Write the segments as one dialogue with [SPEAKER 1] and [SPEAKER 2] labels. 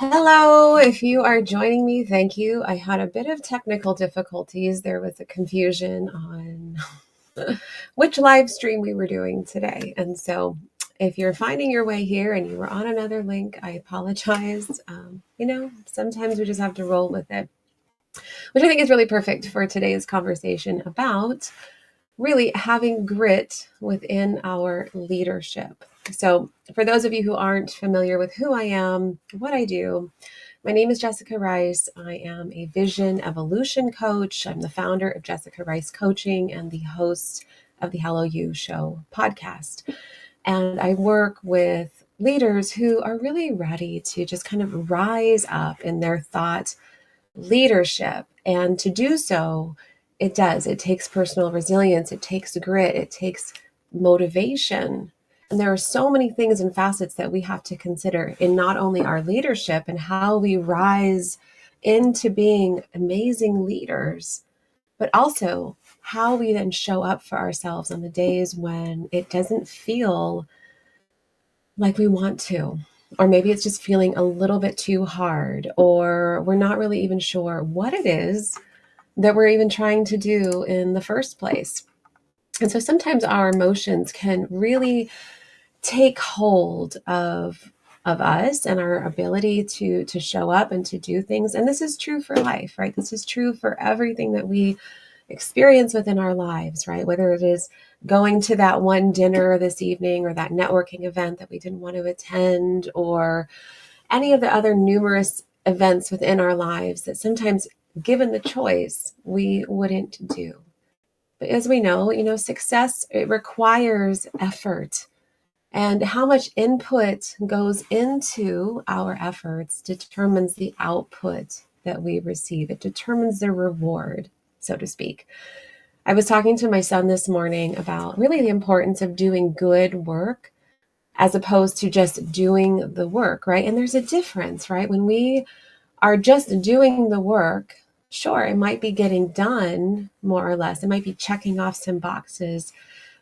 [SPEAKER 1] Hello, if you are joining me, thank you. I had a bit of technical difficulties. There was a confusion on which live stream we were doing today. And so if you're finding your way here and you were on another link, I apologize. Sometimes we just have to roll with it, which I think is really perfect for today's conversation about really having grit within our leadership. So, for those of you who aren't familiar with who I am, what I do, my name is Jessica Rice. I am a vision evolution coach. I'm the founder of Jessica Rice Coaching and the host of the Hello You Show podcast. And I work with leaders who are really ready to just kind of rise up in their thought leadership. And to do so, it takes personal resilience, it takes grit, it takes motivation. And there are so many things and facets that we have to consider in not only our leadership and how we rise into being amazing leaders, but also how we then show up for ourselves on the days when it doesn't feel like we want to. Or maybe it's just feeling a little bit too hard, or we're not really even sure what it is that we're even trying to do in the first place. And so sometimes our emotions can really take hold of us and our ability to show up and to do things. And this is true for life, right? This is true for everything that we experience within our lives, right? Whether it is going to that one dinner this evening or that networking event that we didn't want to attend, or any of the other numerous events within our lives that sometimes, given the choice, we wouldn't do. But as we know, success, it requires effort. And how much input goes into our efforts determines the output that we receive. It determines the reward, so to speak. I was talking to my son this morning about really the importance of doing good work as opposed to just doing the work, right? And there's a difference, right? When we are just doing the work, sure, it might be getting done more or less. It might be checking off some boxes.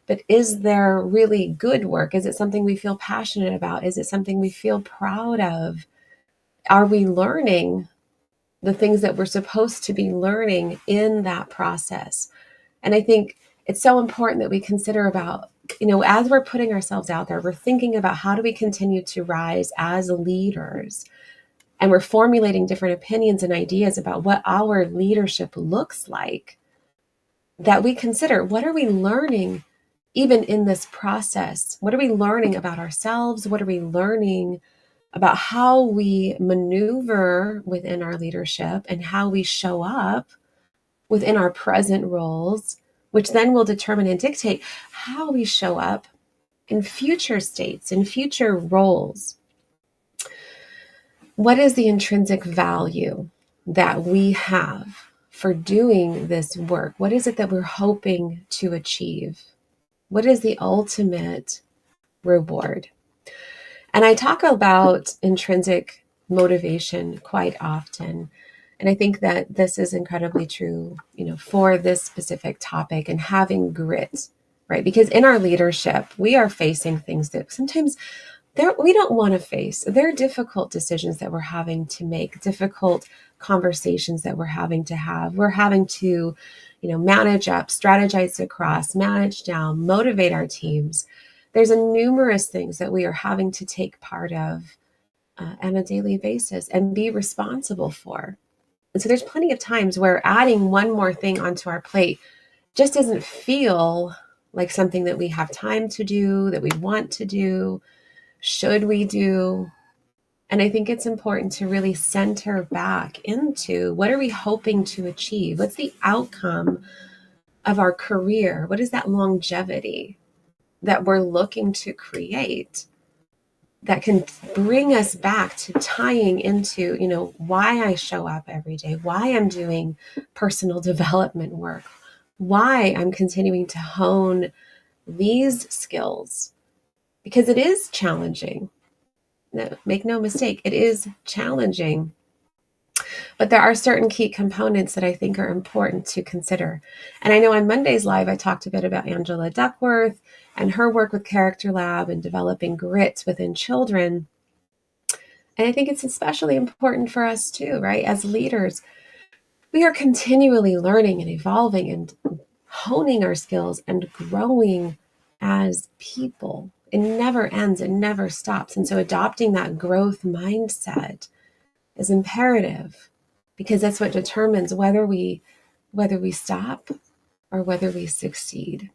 [SPEAKER 1] But is there really good work? Is it something we feel passionate about? Is it something we feel proud of? Are we learning the things that we're supposed to be learning in that process? And I think it's so important that we consider about, as we're putting ourselves out there, we're thinking about how do we continue to rise as leaders? And we're formulating different opinions and ideas about what our leadership looks like, that we consider what are we learning even in this process? What are we learning about ourselves? What are we learning about how we maneuver within our leadership and how we show up within our present roles, which then will determine and dictate how we show up in future states, in future roles? What is the intrinsic value that we have for doing this work? What is it that we're hoping to achieve? What is the ultimate reward? And I talk about intrinsic motivation quite often. And I think that this is incredibly true, for this specific topic and having grit, right? Because in our leadership, we are facing things that sometimes we don't want to face. They're difficult decisions that we're having to make, difficult conversations that we're having to have. We're having to, manage up, strategize across, manage down, motivate our teams. There's a numerous things that we are having to take part of on a daily basis and be responsible for. And so there's plenty of times where adding one more thing onto our plate just doesn't feel like something that we have time to do, that we want to do, should we do. And I think it's important to really center back into what are we hoping to achieve? What's the outcome of our career? What is that longevity that we're looking to create that can bring us back to tying into, why I show up every day, why I'm doing personal development work, why I'm continuing to hone these skills, because it is challenging. No, make no mistake, it is challenging. But there are certain key components that I think are important to consider. And I know on Monday's live, I talked a bit about Angela Duckworth and her work with Character Lab and developing grit within children. And I think it's especially important for us too, right? As leaders, we are continually learning and evolving and honing our skills and growing as people. It never ends, it never stops. And so adopting that growth mindset is imperative because that's what determines whether we stop or whether we succeed.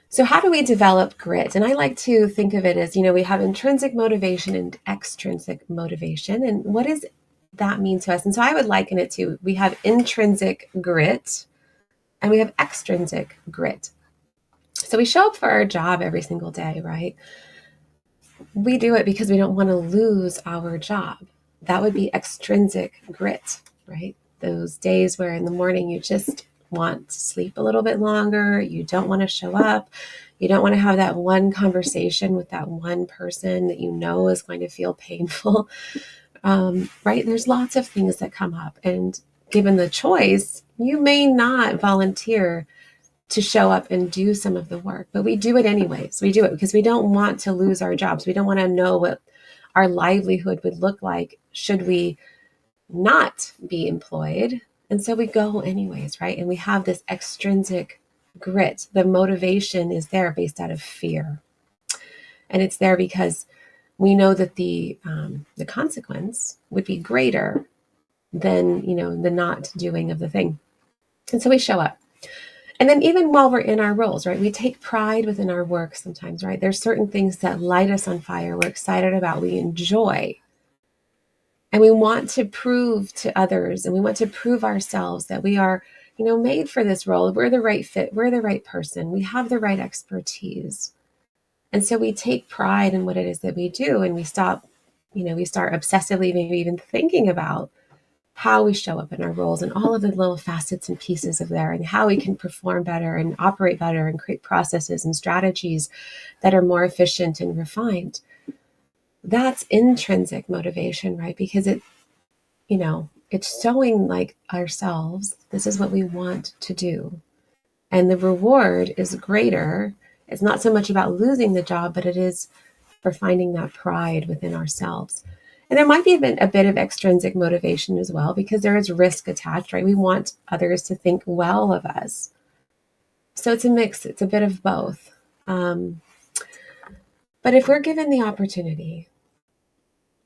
[SPEAKER 1] So how do we develop grit? And I like to think of it as, we have intrinsic motivation and extrinsic motivation. And what does that mean to us? And so I would liken it to, we have intrinsic grit and we have extrinsic grit. So we show up for our job every single day, right? We do it because we don't want to lose our job. That would be extrinsic grit, right? Those days where in the morning you just want to sleep a little bit longer, you don't want to show up, you don't want to have that one conversation with that one person that you know is going to feel painful, right? There's lots of things that come up, and given the choice, you may not volunteer to show up and do some of the work, but we do it anyways. We do it because we don't want to lose our jobs. We don't want to know what our livelihood would look like should we not be employed. And so we go anyways, right? And we have this extrinsic grit. The motivation is there based out of fear. And it's there because we know that the consequence would be greater than, the not doing of the thing. And so we show up. And then even while we're in our roles, right, we take pride within our work sometimes, right? There's certain things that light us on fire, we're excited about, we enjoy. And we want to prove to others and we want to prove ourselves that we are, made for this role. We're the right fit. We're the right person. We have the right expertise. And so we take pride in what it is that we do, and we stop, we start obsessively maybe even thinking about how we show up in our roles and all of the little facets and pieces of there, and how we can perform better and operate better and create processes and strategies that are more efficient and refined. That's intrinsic motivation, right? Because it's showing like ourselves, this is what we want to do. And the reward is greater. It's not so much about losing the job, but it is for finding that pride within ourselves. And there might be a bit of extrinsic motivation as well, because there is risk attached, right? We want others to think well of us. So it's a mix. It's a bit of both. But if we're given the opportunity,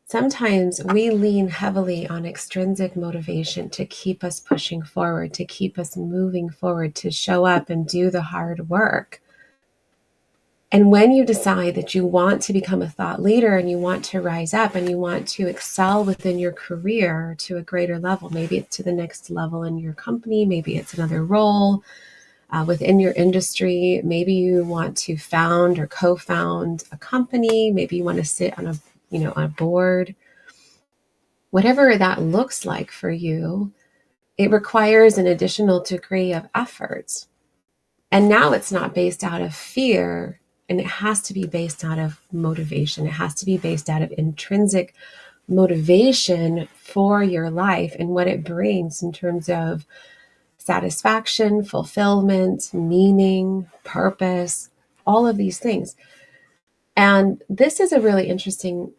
[SPEAKER 1] sometimes we lean heavily on extrinsic motivation to keep us pushing forward, to keep us moving forward, to show up and do the hard work. And when you decide that you want to become a thought leader and you want to rise up and you want to excel within your career to a greater level, maybe it's to the next level in your company, maybe it's another role within your industry, maybe you want to found or co-found a company, maybe you want to sit on a board, whatever that looks like for you, it requires an additional degree of effort. And now it's not based out of fear. And it has to be based out of motivation. It has to be based out of intrinsic motivation for your life and what it brings in terms of satisfaction, fulfillment, meaning, purpose, all of these things. And this is a really interesting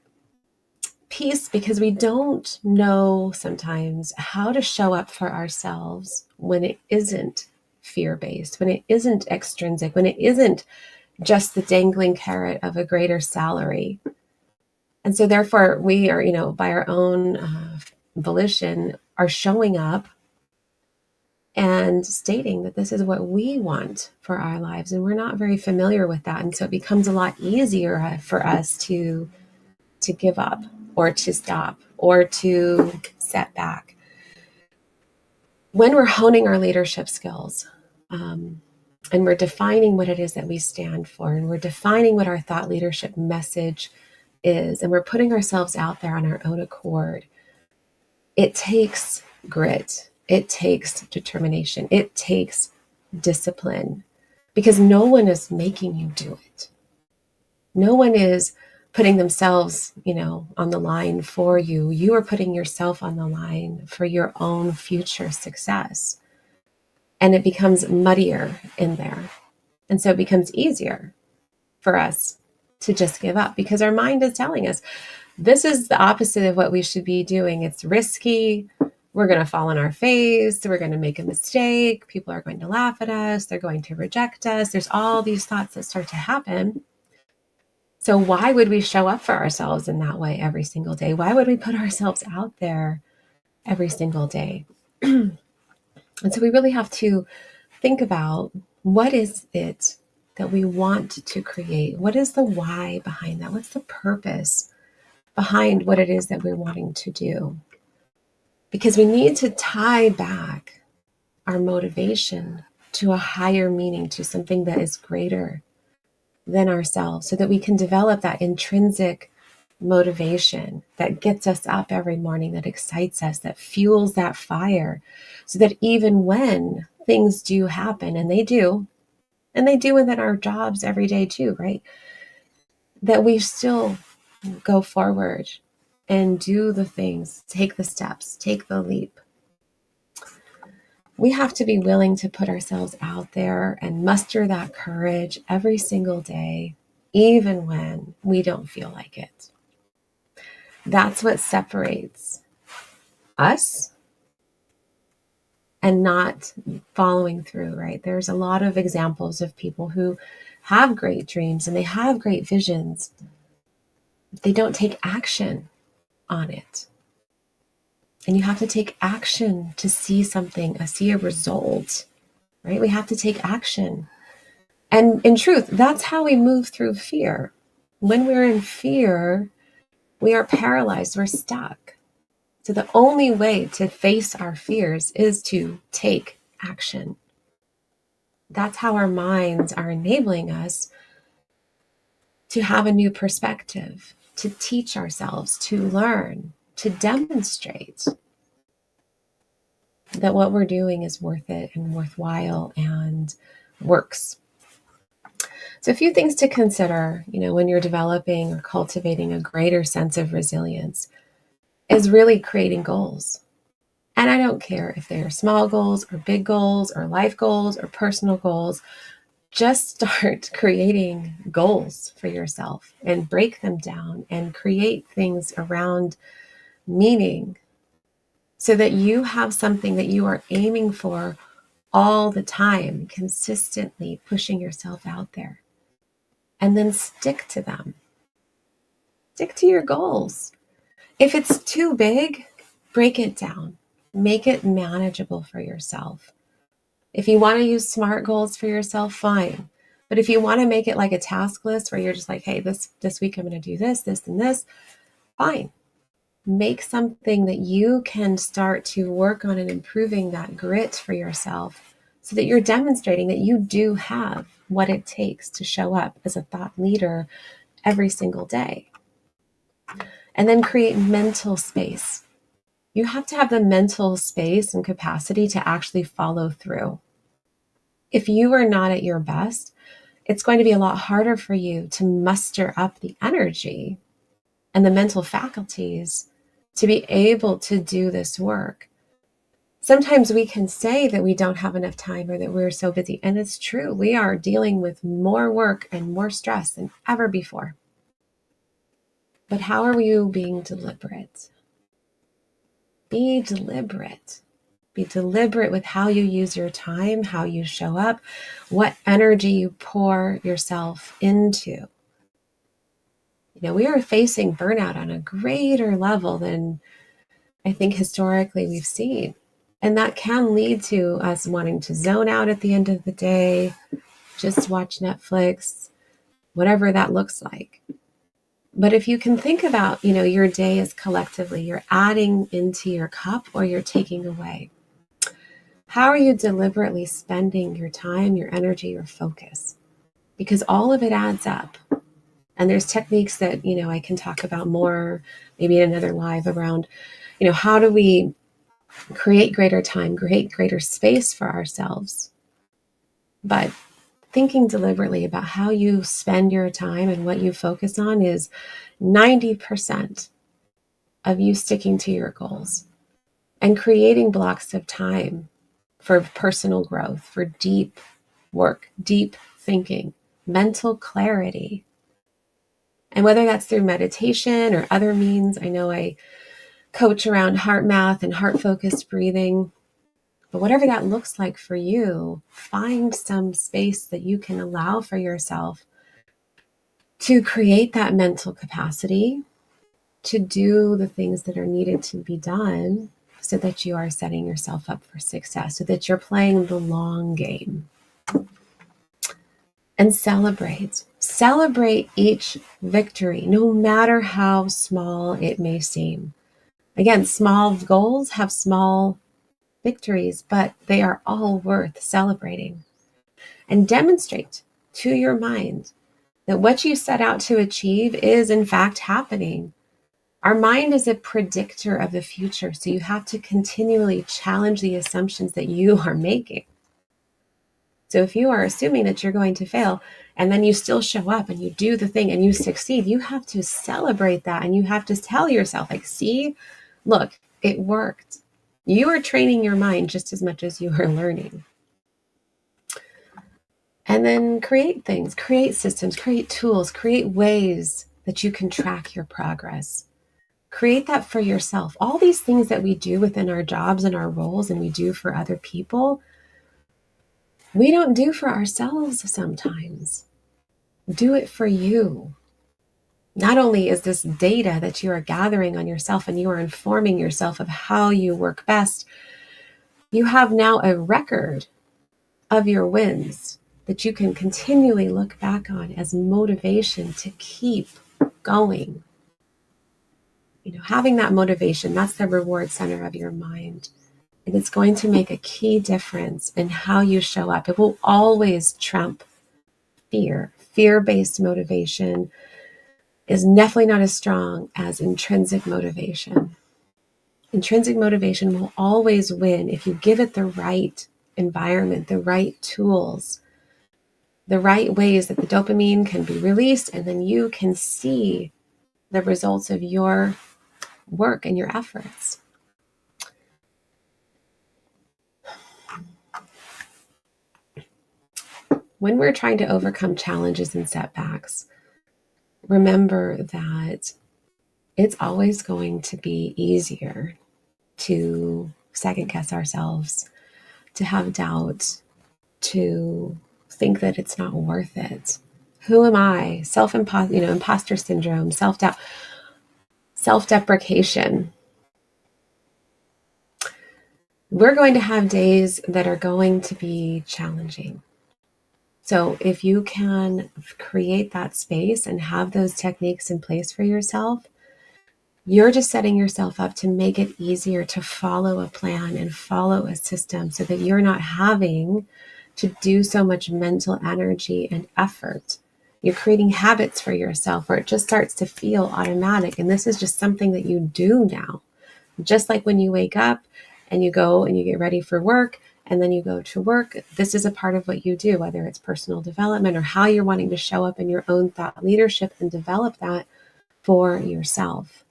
[SPEAKER 1] piece because we don't know sometimes how to show up for ourselves when it isn't fear-based, when it isn't extrinsic, when it isn't just the dangling carrot of a greater salary. And so therefore we are, by our own volition, are showing up and stating that this is what we want for our lives. And we're not very familiar with that. And so it becomes a lot easier for us to give up or to stop or to set back. When we're honing our leadership skills, and we're defining what it is that we stand for, and we're defining what our thought leadership message is, and we're putting ourselves out there on our own accord, it takes grit, it takes determination, it takes discipline, because no one is making you do it. No one is putting themselves, on the line for you. You are putting yourself on the line for your own future success. And it becomes muddier in there. And so it becomes easier for us to just give up, because our mind is telling us this is the opposite of what we should be doing. It's risky. We're going to fall on our face. We're going to make a mistake. People are going to laugh at us. They're going to reject us. There's all these thoughts that start to happen. So why would we show up for ourselves in that way every single day? Why would we put ourselves out there every single day? And so we really have to think about, what is it that we want to create? What is the why behind that? What's the purpose behind what it is that we're wanting to do? Because we need to tie back our motivation to a higher meaning, to something that is greater than ourselves, so that we can develop that intrinsic motivation that gets us up every morning, that excites us, that fuels that fire, so that even when things do happen, and they do within our jobs every day too, right? That we still go forward and do the things, take the steps, take the leap. We have to be willing to put ourselves out there and muster that courage every single day, even when we don't feel like it. That's what separates us and not following through, right? There's a lot of examples of people who have great dreams and they have great visions, but they don't take action on it. And you have to take action to see something, see a result, right? We have to take action. And in truth, that's how we move through fear. When we're in fear, we are paralyzed, we're stuck. So the only way to face our fears is to take action. That's how our minds are enabling us to have a new perspective, to teach ourselves, to learn, to demonstrate that what we're doing is worth it and worthwhile and works. So a few things to consider, when you're developing or cultivating a greater sense of resilience is really creating goals. And I don't care if they are small goals or big goals or life goals or personal goals. Just start creating goals for yourself and break them down and create things around meaning, so that you have something that you are aiming for all the time, consistently pushing yourself out there. And then stick to them. Stick to your goals. If it's too big, break it down. Make it manageable for yourself. If you want to use SMART goals for yourself, fine. But if you want to make it like a task list where you're just like, hey, this week I'm going to do this, this, and this, fine. Make something that you can start to work on and improving that grit for yourself, so that you're demonstrating that you do have what it takes to show up as a thought leader every single day. And then create mental space. You have to have the mental space and capacity to actually follow through. If you are not at your best, it's going to be a lot harder for you to muster up the energy and the mental faculties to be able to do this work. Sometimes we can say that we don't have enough time or that we're so busy. And it's true. We are dealing with more work and more stress than ever before. But how are you being deliberate? Be deliberate. Be deliberate with how you use your time, how you show up, what energy you pour yourself into. We are facing burnout on a greater level than I think historically we've seen. And that can lead to us wanting to zone out at the end of the day, just watch Netflix, whatever that looks like. But if you can think about, your day as collectively, you're adding into your cup or you're taking away. How are you deliberately spending your time, your energy, your focus? Because all of it adds up. And there's techniques that, I can talk about more, maybe in another live around, how do we create greater time, create greater space for ourselves? But thinking deliberately about how you spend your time and what you focus on is 90% of you sticking to your goals and creating blocks of time for personal growth, for deep work, deep thinking, mental clarity. And whether that's through meditation or other means, I know I coach around heart math and heart focused breathing. But whatever that looks like for you, find some space that you can allow for yourself to create that mental capacity to do the things that are needed to be done so that you are setting yourself up for success, so that you're playing the long game. And celebrate. Celebrate each victory, no matter how small it may seem. Again, small goals have small victories, but they are all worth celebrating. And demonstrate to your mind that what you set out to achieve is in fact happening. Our mind is a predictor of the future, so you have to continually challenge the assumptions that you are making. So if you are assuming that you're going to fail and then you still show up and you do the thing and you succeed, you have to celebrate that, and you have to tell yourself, like, see, look, it worked. You are training your mind just as much as you are learning. And then create things, create systems, create tools, create ways that you can track your progress. Create that for yourself. All these things that we do within our jobs and our roles and we do for other people, we don't do for ourselves sometimes. Do it for you. Not only is this data that you are gathering on yourself and you are informing yourself of how you work best, you have now a record of your wins that you can continually look back on as motivation to keep going. You know, having that motivation, that's the reward center of your mind. And it's going to make a key difference in how you show up. It will always trump fear. Fear-based motivation is definitely not as strong as intrinsic motivation. Intrinsic motivation will always win if you give it the right environment, the right tools, the right ways that the dopamine can be released, and then you can see the results of your work and your efforts. When we're trying to overcome challenges and setbacks, remember that it's always going to be easier to second guess ourselves, to have doubt, to think that it's not worth it. Who am I? Imposter syndrome, self-doubt, self-deprecation. We're going to have days that are going to be challenging. So if you can create that space and have those techniques in place for yourself, you're just setting yourself up to make it easier to follow a plan and follow a system so that you're not having to do so much mental energy and effort. You're creating habits for yourself where it just starts to feel automatic. And this is just something that you do now. Just like when you wake up and you go and you get ready for work and then you go to work, this is a part of what you do, whether it's personal development or how you're wanting to show up in your own thought leadership and develop that for yourself.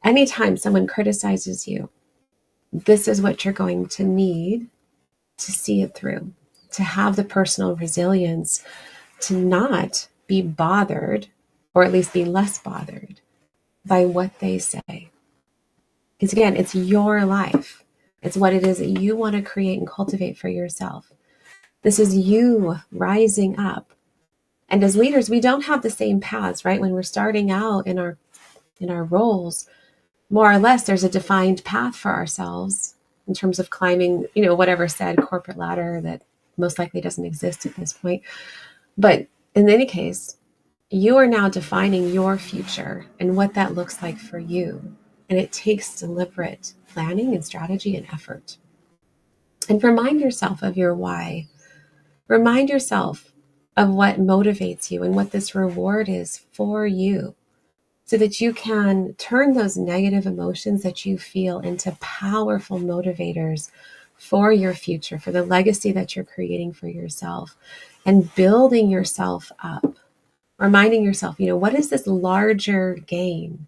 [SPEAKER 1] Anytime someone criticizes you, this is what you're going to need to see it through, to have the personal resilience to not be bothered, or at least be less bothered by what they say. Because again, it's your life. It's what it is that you want to create and cultivate for yourself. This is you rising up. And as leaders, we don't have the same paths, right? When we're starting out in our roles, more or less, there's a defined path for ourselves in terms of climbing, whatever said corporate ladder that most likely doesn't exist at this point. But in any case, you are now defining your future and what that looks like for you. And it takes deliberate planning and strategy and effort. And remind yourself of your why. Remind yourself of what motivates you and what this reward is for you, so that you can turn those negative emotions that you feel into powerful motivators for your future, for the legacy that you're creating for yourself, and building yourself up, reminding yourself, what is this larger gain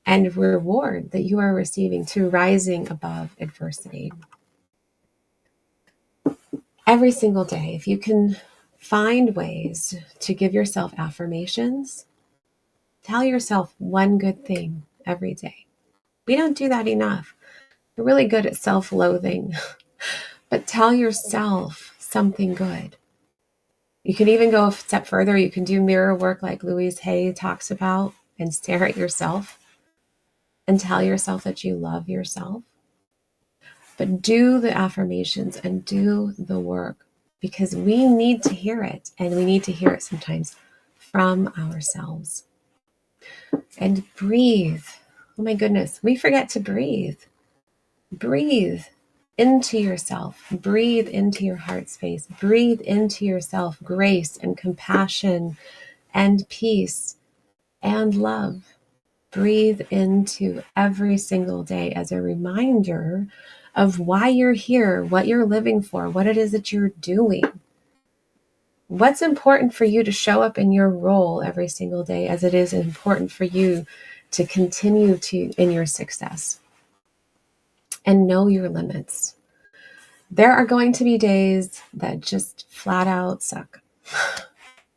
[SPEAKER 1] and reward that you are receiving to rising above adversity? Every single day, if you can Find ways to give yourself affirmations. Tell yourself one good thing every day. We don't do that enough. We're really good at self-loathing, but tell yourself something good. You can even go a step further. You can do mirror work like Louise Hay talks about and stare at yourself and tell yourself that you love yourself. But do the affirmations and do the work, because we need to hear it, and we need to hear it sometimes from ourselves. And breathe. Oh my goodness, we forget to breathe. Breathe into yourself. Breathe into your heart space. Breathe into yourself grace and compassion and peace and love. Breathe into every single day as a reminder of why you're here, what you're living for, what it is that you're doing. What's important for you to show up in your role every single day, as it is important for you to continue in your success. And know your limits. There are going to be days that just flat out suck.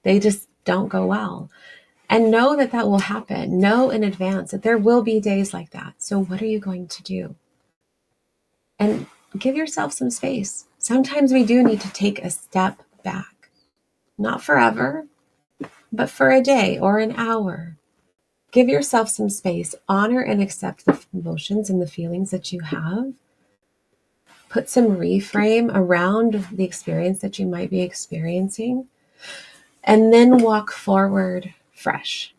[SPEAKER 1] They just don't go well. And know that that will happen. Know in advance that there will be days like that. So what are you going to do? And give yourself some space. Sometimes we do need to take a step back. Not forever, but for a day or an hour. Give yourself some space. Honor and accept the emotions and the feelings that you have. Put some reframe around the experience that you might be experiencing. And then walk forward fresh.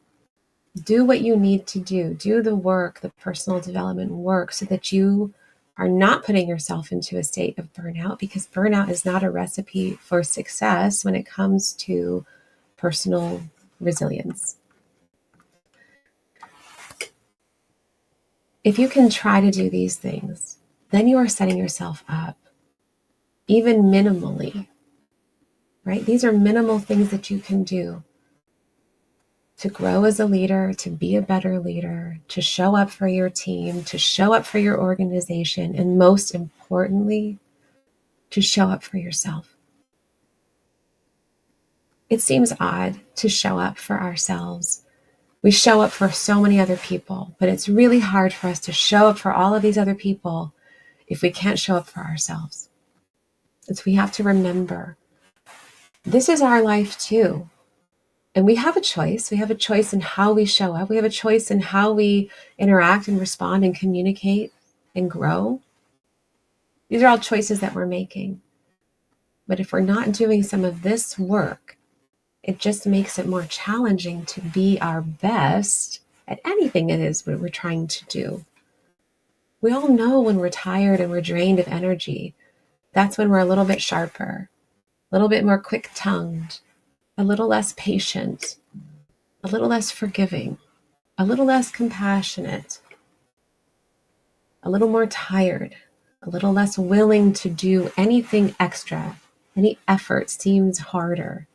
[SPEAKER 1] Do what you need to do. Do the work, the personal development work, so that you are not putting yourself into a state of burnout, because burnout is not a recipe for success when it comes to personal resilience. If you can try to do these things, then you are setting yourself up, even minimally, right? These are minimal things that you can do to grow as a leader, to be a better leader, to show up for your team, to show up for your organization, and most importantly, to show up for yourself. It seems odd to show up for ourselves. We show up for so many other people, but it's really hard for us to show up for all of these other people if we can't show up for ourselves. We have to remember, this is our life too. And we have a choice. We have a choice in how we show up. We have a choice in how we interact and respond and communicate and grow. These are all choices that we're making. But if we're not doing some of this work, it just makes it more challenging to be our best at anything it is what we're trying to do. We all know when we're tired and we're drained of energy, that's when we're a little bit sharper, a little bit more quick-tongued, a little less patient, a little less forgiving, a little less compassionate, a little more tired, a little less willing to do anything extra. Any effort seems harder.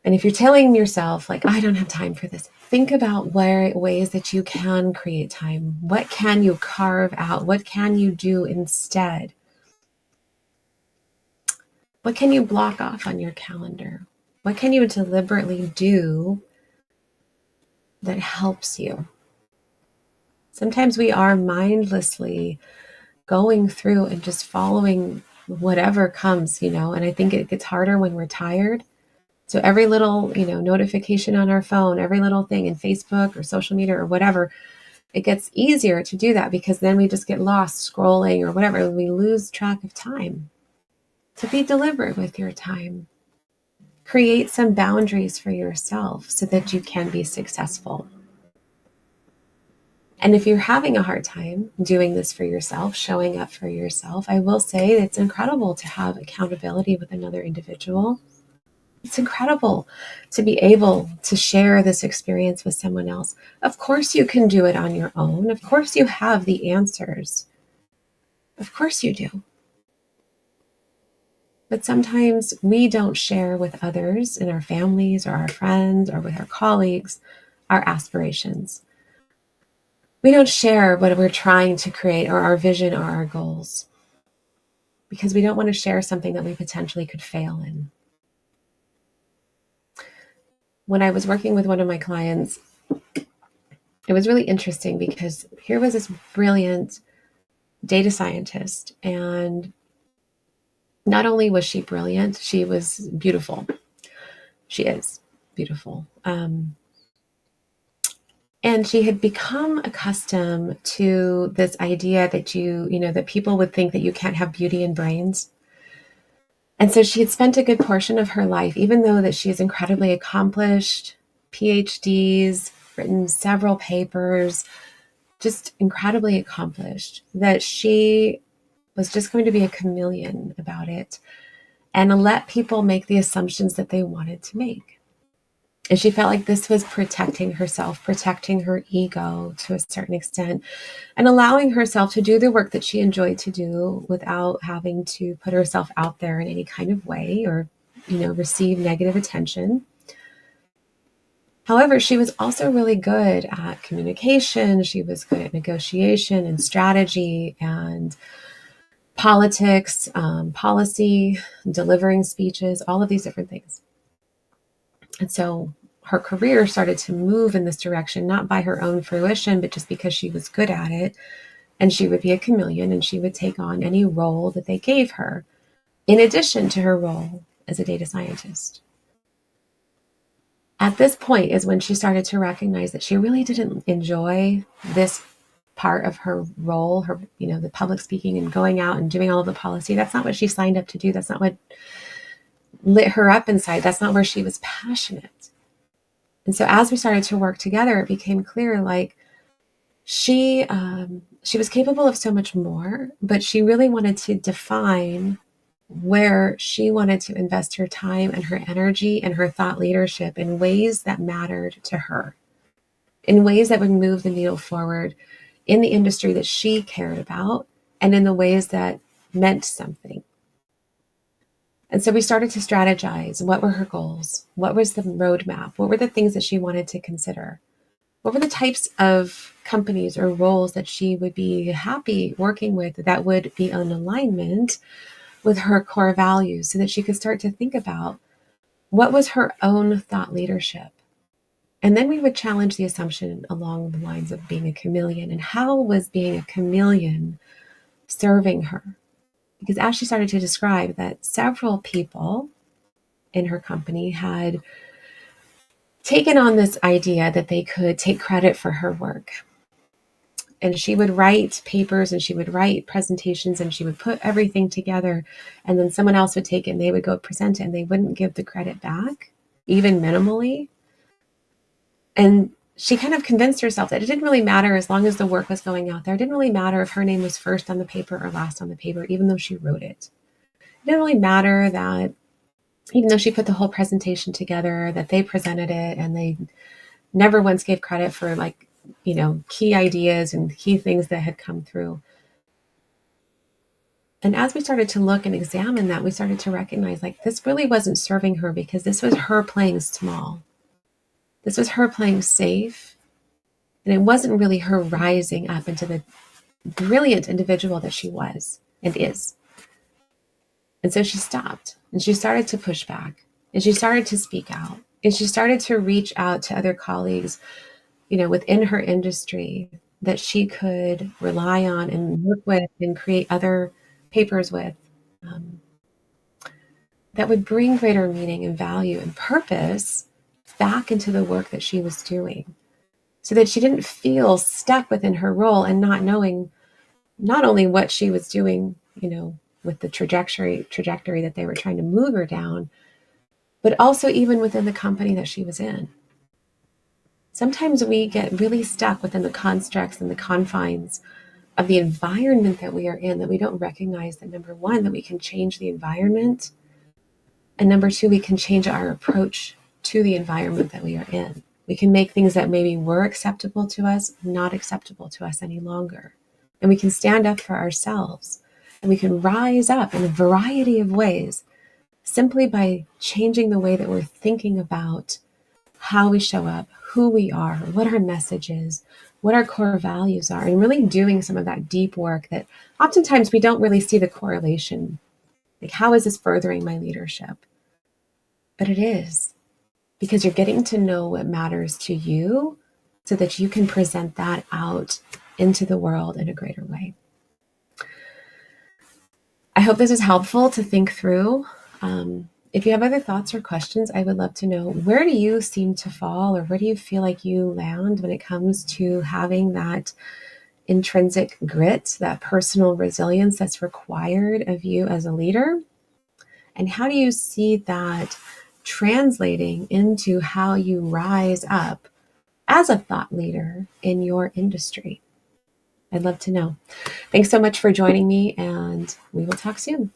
[SPEAKER 1] And if you're telling yourself, like, I don't have time for this, think about ways that you can create time. What can you carve out? What can you do instead? What can you block off on your calendar? What can you deliberately do that helps you? Sometimes we are mindlessly going through and just following whatever comes, and I think it gets harder when we're tired. So every little, notification on our phone, every little thing in Facebook or social media or whatever, it gets easier to do that, because then we just get lost scrolling or whatever, and we lose track of time. So be deliberate with your time. Create some boundaries for yourself so that you can be successful. And if you're having a hard time doing this for yourself, showing up for yourself, I will say it's incredible to have accountability with another individual. It's incredible to be able to share this experience with someone else. Of course you can do it on your own. Of course you have the answers. Of course you do. But sometimes we don't share with others in our families or our friends or with our colleagues our aspirations. We don't share what we're trying to create or our vision or our goals. because we don't want to share something that we potentially could fail in. When I was working with one of my clients, it was really interesting because here was this brilliant data scientist, and not only was she brilliant, she was beautiful. She is beautiful. And she had become accustomed to this idea that that people would think that you can't have beauty and brains. And so she had spent a good portion of her life, even though that she is incredibly accomplished, PhDs, written several papers, just incredibly accomplished, that she was just going to be a chameleon about it and let people make the assumptions that they wanted to make. And she felt like this was protecting herself, protecting her ego to a certain extent, and allowing herself to do the work that she enjoyed to do without having to put herself out there in any kind of way or, receive negative attention. However, she was also really good at communication. She was good at negotiation and strategy and politics, policy, delivering speeches, all of these different things. And so her career started to move in this direction, not by her own fruition, but just because she was good at it. And she would be a chameleon and she would take on any role that they gave her, in addition to her role as a data scientist. At this point is when she started to recognize that she really didn't enjoy this part of her role, the public speaking and going out and doing all of the policy. That's not what she signed up to do. That's not what lit her up inside. That's not where she was passionate. And so as we started to work together, it became clear, like, she was capable of so much more, but she really wanted to define where she wanted to invest her time and her energy and her thought leadership in ways that mattered to her, in ways that would move the needle forward in the industry that she cared about and in the ways that meant something. And so we started to strategize. What were her goals? What was the roadmap? What were the things that she wanted to consider? What were the types of companies or roles that she would be happy working with that would be in alignment with her core values, so that she could start to think about what was her own thought leadership? And then we would challenge the assumption along the lines of being a chameleon, and how was being a chameleon serving her? Because as she started to describe that several people in her company had taken on this idea that they could take credit for her work. And she would write papers and she would write presentations and she would put everything together. And then someone else would take it and they would go present it and they wouldn't give the credit back, even minimally. And she kind of convinced herself that it didn't really matter as long as the work was going out there. It didn't really matter if her name was first on the paper or last on the paper, even though she wrote it. It didn't really matter that even though she put the whole presentation together, that they presented it and they never once gave credit for key ideas and key things that had come through. And as we started to look and examine that, we started to recognize, like, this really wasn't serving her, because this was her playing small. This was her playing safe. And it wasn't really her rising up into the brilliant individual that she was and is. And so she stopped and she started to push back and she started to speak out and she started to reach out to other colleagues, within her industry that she could rely on and work with and create other papers with, that would bring greater meaning and value and purpose back into the work that she was doing, so that she didn't feel stuck within her role and not knowing not only what she was doing, with the trajectory that they were trying to move her down, but also even within the company that she was in. Sometimes we get really stuck within the constructs and the confines of the environment that we are in, that we don't recognize that, number one, that we can change the environment, and number two, we can change our approach to the environment that we are in. We can make things that maybe were acceptable to us not acceptable to us any longer. And we can stand up for ourselves, and we can rise up in a variety of ways simply by changing the way that we're thinking about how we show up, who we are, what our message is, what our core values are, and really doing some of that deep work that oftentimes we don't really see the correlation. Like, how is this furthering my leadership? But it is, because you're getting to know what matters to you so that you can present that out into the world in a greater way. I hope this is helpful to think through. If you have other thoughts or questions, I would love to know, where do you seem to fall, or where do you feel like you land when it comes to having that intrinsic grit, that personal resilience that's required of you as a leader? And how do you see that translating into how you rise up as a thought leader in your industry? I'd love to know. Thanks so much for joining me, and we will talk soon.